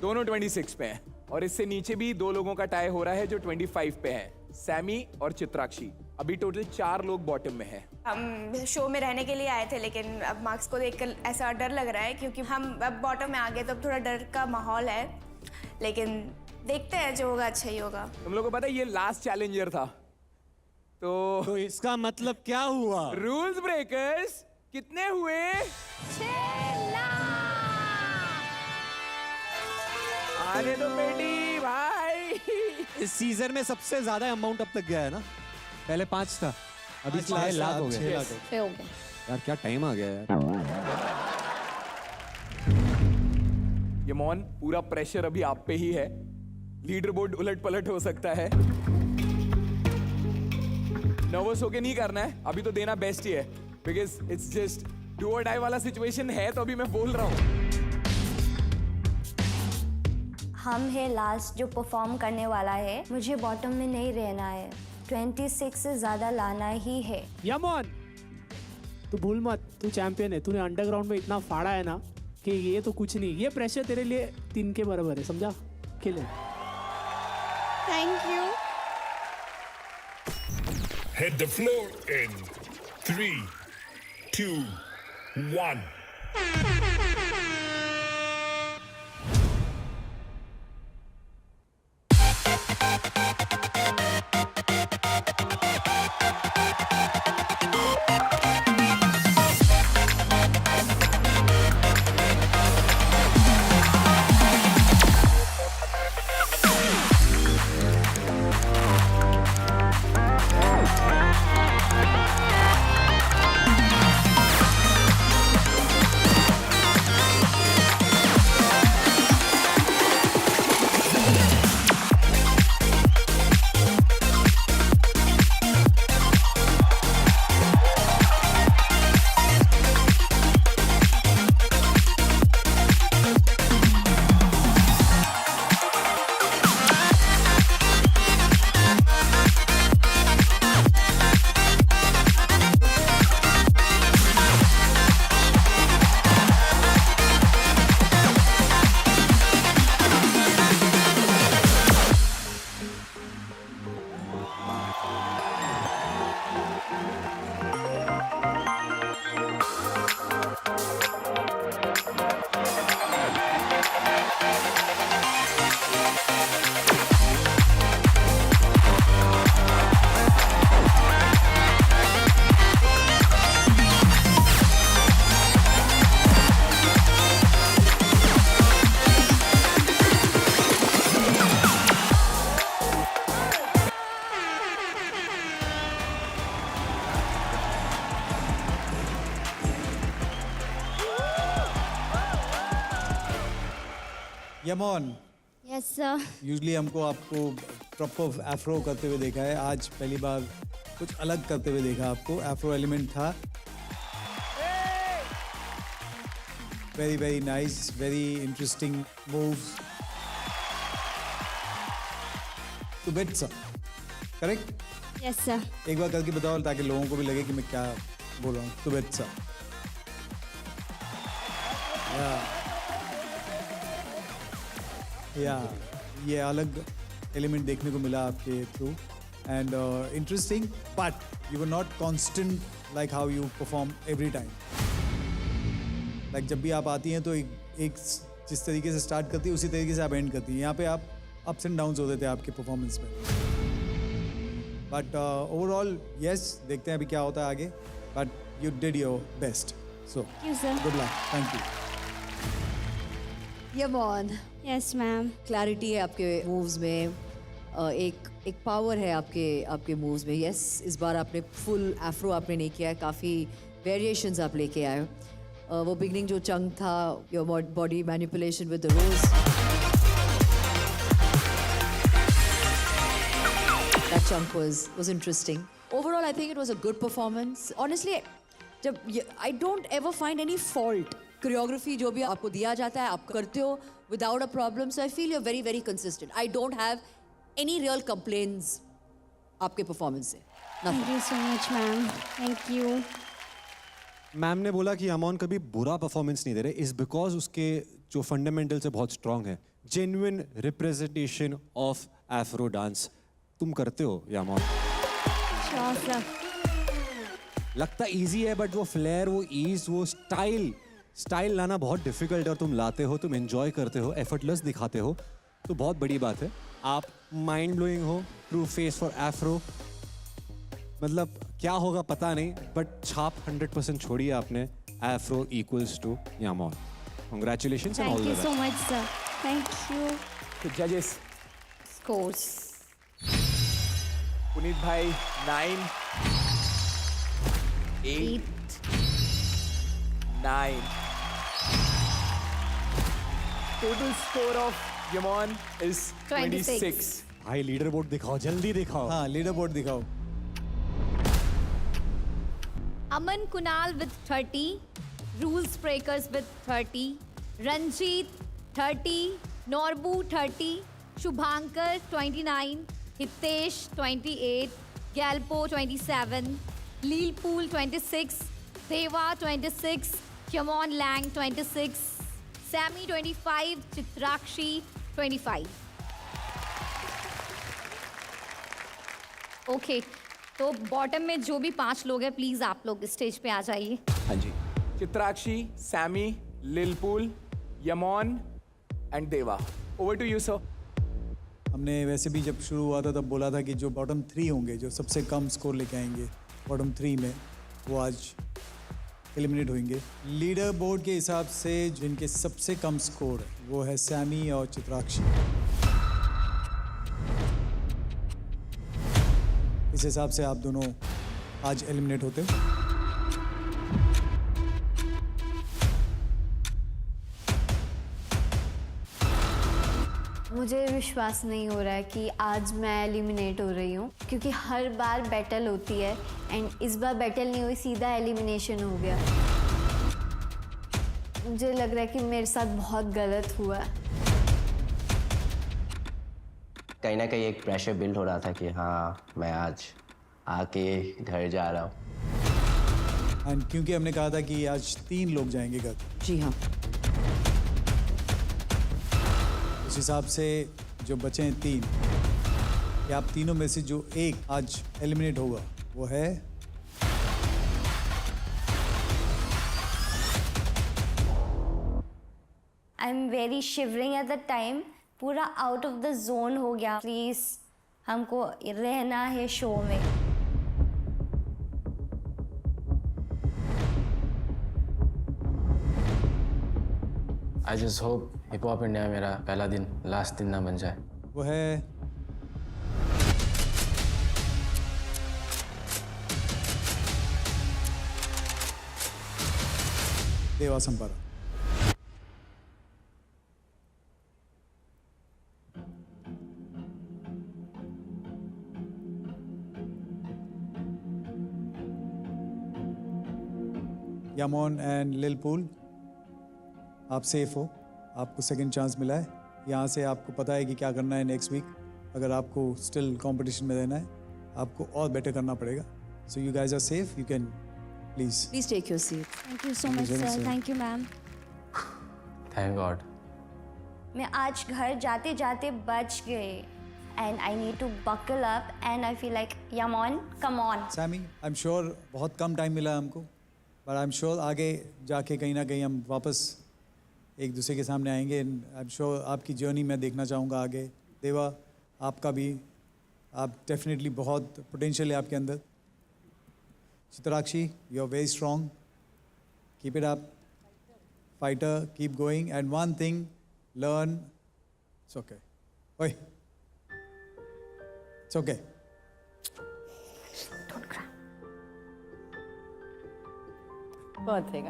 दोनों 26 पे हैं, और इससे नीचे भी दो लोगों का टाई हो रहा है जो 25 पे हैं, सैमी और चित्राक्षी. अभी टोटल 4 लोग बॉटम में हैं. हम शो में रहने के लिए आए थे, लेकिन अब मार्क्स को देखकर ऐसा डर लग रहा है क्योंकि हम अब बॉटम में आ गए, तो अब थोड़ा डर का माहौल है. लेकिन देखते हैं, जो होगा अच्छा ही होगा. तुम लोगों को पता है ये लास्ट चैलेंजर था, तो इसका मतलब क्या हुआ? रूल्स ब्रेकर्स कितने हुए? 6 लाख. आने दो बेटी भाई. इस सीजन में सबसे ज्यादा अमाउंट अब तक गया है ना. पहले 5 था, अभी 6 लाख हो गए. 6 हो गए. यार क्या टाइम आ गया यार. यमोन, पूरा प्रेशर अभी आप पे ही है. लीडर बोर्ड उलट पलट हो सकता है. नर्वस होके नहीं करना है, अभी तो देना बेस्ट ही है, बिकॉज इट्स जस्ट डू और डाई वाला सिचुएशन है. तो अभी मैं बोल रहा हूँ हम है लास्ट जो परफॉर्म करने वाला है, मुझे बॉटम में नहीं रहना है, 26 से ज़्यादा लाना ही है। यमन, तू भूल मत, तू चैंपियन है, तूने अंडरग्राउंड में इतना फाड़ा है ना कि ये तो कुछ नहीं, ये प्रेशर तेरे लिए 3 के बराबर है, समझा? खेले। Thank you. Hit the floor in 3, 2, 1. Yemen, yes sir. Usually हमको आपको प्रॉपर एफ्रो करते हुए देखा है, आज पहली बार कुछ अलग करते हुए देखा आपको। एफ्रो एलिमेंट था। Very very nice, very interesting moves. Tibet sir, correct? Yes sir. एक बार करके बताओ ताकि लोगों को भी लगे कि मैं क्या बोल रहा हूँ। Tibet sir. या ये अलग एलिमेंट देखने को मिला आपके through and interesting, but you were not constant like how you perform every time. Like जब भी आप आती हैं तो एक जिस तरीके से स्टार्ट करती है उसी तरीके से आप एंड करती हैं। यहाँ पे आप अप्स एंड डाउन्स होते थे आपके परफॉर्मेंस में, बट ओवरऑल यस, देखते हैं अभी क्या होता है आगे, but you did your best, so good luck, thank you. Yemen, yes ma'am. Clarity है आपके मूव्स में, एक पावर है आपके मूव्स में। यस, इस बार आपने फुल एफ्रो आपने नहीं किया है, काफ़ी वेरिएशंस आप लेके आए हो। वो बिगनिंग जो चंक था, your body manipulation with the rose, that chunk was interesting. Overall, I think it was a good performance. Honestly, I don't ever find any fault. Choreography जो भी आपको दिया जाता है आप करते हो without a problem. So I feel you're very very consistent. I don't have any real complaints आपके performance से. Thank you so much, ma'am. Thank you. Ma'am ने बोला कि अमन कभी बुरा परफॉर्मेंस नहीं दे रहे, इज बिकॉज उसके जो फंडामेंटल से बहुत स्ट्रांग है। Genuine representation of Afro dance तुम करते हो यामन। Sure, sir. लगता इजी है बट वो फ्लेयर, वो ईज, वो स्टाइल लाना बहुत डिफिकल्ट है और तुम लाते हो, तुम एंजॉय करते हो, एफर्टलेस दिखाते हो, तो बहुत बड़ी बात है। आप माइंड ब्लोइंग हो, ट्रू फेस फॉर एफ्रो। मतलब क्या होगा पता नहीं, बट छाप 100% छोड़ी है आपने। Afro equals to Yaman. Congratulations and all the Thank you best. so much, sir. Thank you. तो जजेस, Scores. पुनीत भाई 9, 8, 9. Total score of Yaman is 26. भाई लीडर बोर्ड दिखाओ, जल्दी दिखाओ। हाँ, लीडर बोर्ड दिखाओ। Aman Kunal with 30, Rules Breakers with 30, Ranjit 30, Norbu 30, Shubhankar 29, Hitesh 28, Gyalpo 27, लीलपूल 26, देवा 26, यमोन लैंग 26, सैमी 25, चित्राक्षी 25। ओके, तो बॉटम में जो भी 5 लोग हैं प्लीज आप लोग स्टेज पे आ जाइए। हाँ जी। चित्राक्षी, सैमी, लिलपुल, यमोन and Deva. Over to you sir. हमने वैसे भी जब शुरू हुआ था तब बोला था कि जो बॉटम 3 होंगे, जो सबसे कम स्कोर लेके आएंगे बॉटम 3 में, वो आज एलिमिनेट होंगे। लीडर बोर्ड के हिसाब से जिनके सबसे कम स्कोर है वो है सैमी और चित्राक्षी। इस हिसाब से आप दोनों आज एलिमिनेट होते हो। मुझे विश्वास नहीं हो रहा है कि आज मैं एलिमिनेट हो रही हूँ, क्योंकि हर बार बैटल होती है एंड इस बार बैटल नहीं हुई, सीधा एलिमिनेशन हो गया। मुझे लग रहा है कि मेरे साथ बहुत गलत हुआ है। कहीं ना कहीं एक प्रेशर बिल्ड हो रहा था कि हाँ मैं आज आके घर जा रहा हूँ। एंड क्योंकि हमने कहा था कि आज 3 लोग जाएंगे घर। जी हाँ। उस हिसाब से जो बचे हैं 3, या आप तीनों में से जो एक आज एलिमिनेट होगा वो है आई am very shivering at the time, पूरा आउट ऑफ द जोन हो गया। प्लीज हमको रहना है शो में। I just hope hip hop India मेरा पहला दिन लास्ट दिन ना बन जाए। वो है देवा संपारा। यमोन एंड लिलपुल, आप सेफ हो, आपको सेकंड चांस मिला है। यहाँ से आपको पता है कि क्या करना है नेक्स्ट वीक। अगर आपको स्टिल कंपटीशन में रहना है, आपको और बेटर करना पड़ेगा। So you guys are safe, you can please take your seat. Thank you so much sir. Thank you ma'am. Thank god. मैं आज घर जाते जाते बच गए and I need to buckle up and I feel like yum on, come on. Sammy, I am sure बहुत कम time मिला है हमको, बट आई एम श्योर आगे जाके कहीं ना कहीं हम वापस एक दूसरे के सामने आएंगे। आई एम श्योर आपकी जर्नी मैं देखना चाहूँगा आगे। देवा, आपका भी, आप डेफिनेटली बहुत पोटेंशियल है आपके अंदर। Chitrakshi, you are very strong, keep it up, fighter, keep going, and one thing, learn, it's okay, ओए it's okay. Poor thing,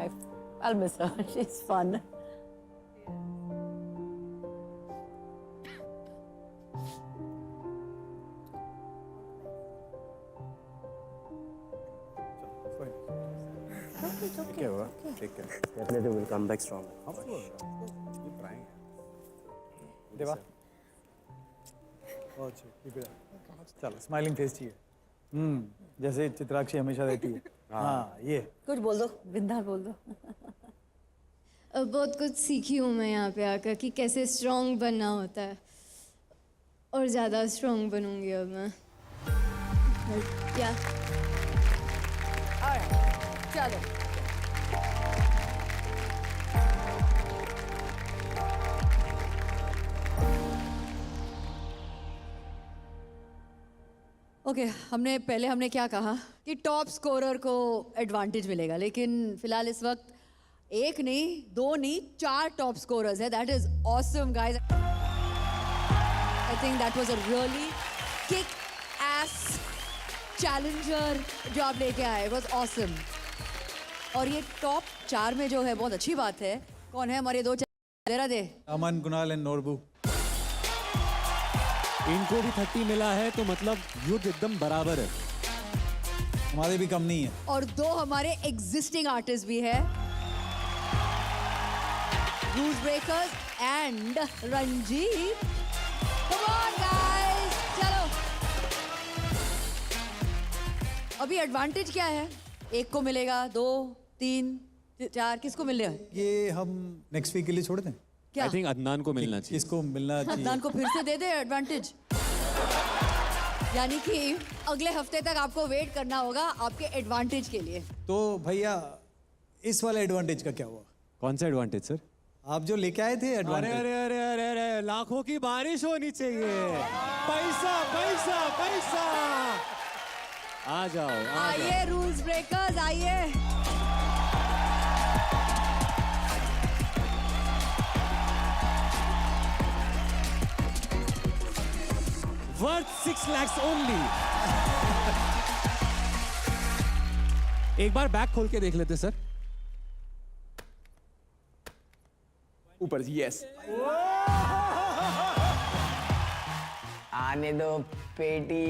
I'll miss her. She's fun. Take care, bro. Take care. Definitely will come back strong. Of course. Keep trying. देवा, बहुत अच्छे, keep it up. चलो, smiling face चाहिए। जैसे चित्राक्षी हमेशा रहती है। हाँ, ये। कुछ बोल दो, बिंदा बोल दो। बहुत कुछ सीखी हूँ मैं यहाँ पे आकर कि कैसे स्ट्रॉन्ग बनना होता है, और ज़्यादा स्ट्रॉन्ग बनूंगी अब मैं। या चलो। ओके, हमने क्या कहा कि टॉप स्कोरर को एडवांटेज मिलेगा, लेकिन फिलहाल इस वक्त 1 नहीं, 2 नहीं, 4 टॉप स्कोरर्स है। That is awesome guys. I think that was a really kick S challenger जो आप लेके आए, वाज ऑसम। और ये टॉप 4 में जो है, बहुत अच्छी बात है। कौन है हमारे 2 जरा दे? अमन, कुणाल एंड नोरबू। इनको भी 30 मिला है, तो मतलब युद्ध एकदम बराबर है। हमारे भी कम नहीं है। और 2 हमारे एग्जिस्टिंग आर्टिस्ट भी है। Rules breakers and Ranjit. Come on guys, चलो. अभी एडवांटेज क्या है? एक को मिलेगा, 2, 3, 4, किसको मिल रहा है? ये हम नेक्स्ट वीक के लिए छोड़ दें? क्या? I think अदनान को मिलना चाहिए. किसको मिलना चाहिए? अदनान को फिर से दे दे एडवांटेज. यानी कि अगले हफ्ते तक आपको वेट करना होगा आपके एडवांटेज के लिए. तो भैया इस वाले एडवांटेज का क्या हुआ? कौन सा एडवांटेज सर? आप जो लेके आए थे अरे एडवांटेज. अरे अरे अरे अरे लाखों की बारिश होनी चाहिए. पैसा पैसा पैसा. आ जाओ आइए रूल्स ब्रेकर्स आइए. Worth 6 lakhs only. एक बार बैग खोल के देख लेते सर. ऊपर यस. आने दो पेटी.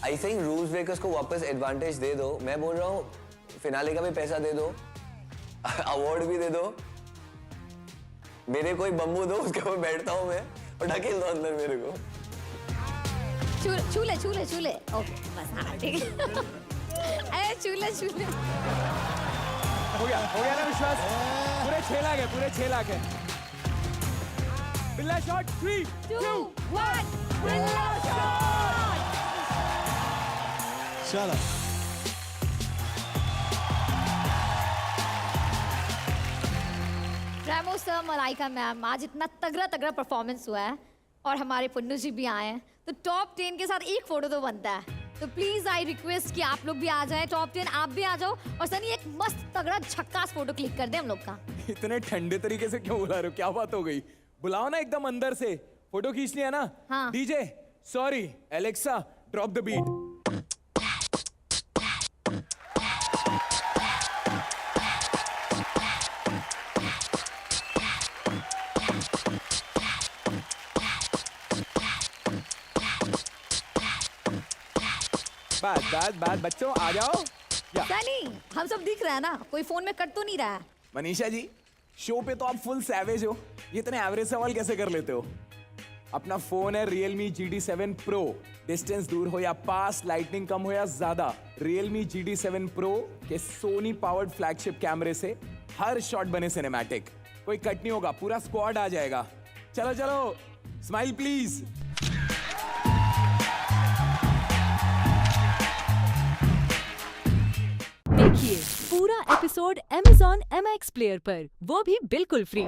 आई थिंक रूल्स ब्रेकर्स को वापस एडवांटेज दे दो. मैं बोल रहा हूँ फिनाले का भी पैसा दे दो, अवार्ड भी दे दो, मेरे कोई बम्बू दो, उसके ऊपर बैठता हूँ मैं और ढकेल दो अंदर मेरे को. चूले ओके बस. हाँ ठीक है. अरे चूले हो गया ना विश्वास. पूरे 6 लाख है, पूरे 6 लाख है. बिल्ला शॉट. 3, 2, 1. बिल्ला शॉट. चलो. रेमो सर, मलाइका मैम, आज इतना तगड़ा परफॉर्मेंस हुआ है और हमारे पुन्नू जी भी आए हैं, तो टॉप 10 के साथ एक फोटो तो बनता है. तो प्लीज आई रिक्वेस्ट कि आप लोग भी आ जाएं. टॉप 10 आप भी आ जाओ और सनी एक मस्त तगड़ा झक्कास फोटो क्लिक कर दे हम लोग का. इतने ठंडे तरीके से क्यों बुला रहे हो? क्या बात हो गई? बुलाओ ना एकदम अंदर से. फोटो खींचनी है ना? हाँ. DJ sorry Alexa drop the beat. बात बच्चों आ जाओ. सनी हम सब दिख रहा है ना, कोई फोन में कट तो नहीं रहा है. मनीषा जी शो पे तो आप फुल सैवेज हो. ये इतने एवरेज सवाल कैसे कर लेते हो? अपना फोन है Realme GT7 Pro. डिस्टेंस दूर हो या पास, लाइटनिंग कम हो या ज्यादा, Realme GT7 Pro के सोनी पावर्ड फ्लैगशिप कैमरे से हर शॉट बने सिनेमैटिक. कोई कट नहीं होगा, पूरा स्क्वाड आ जाएगा. चलो स्माइल प्लीज. देखिए पूरा एपिसोड Amazon MX प्लेयर पर, वो भी बिल्कुल फ्री.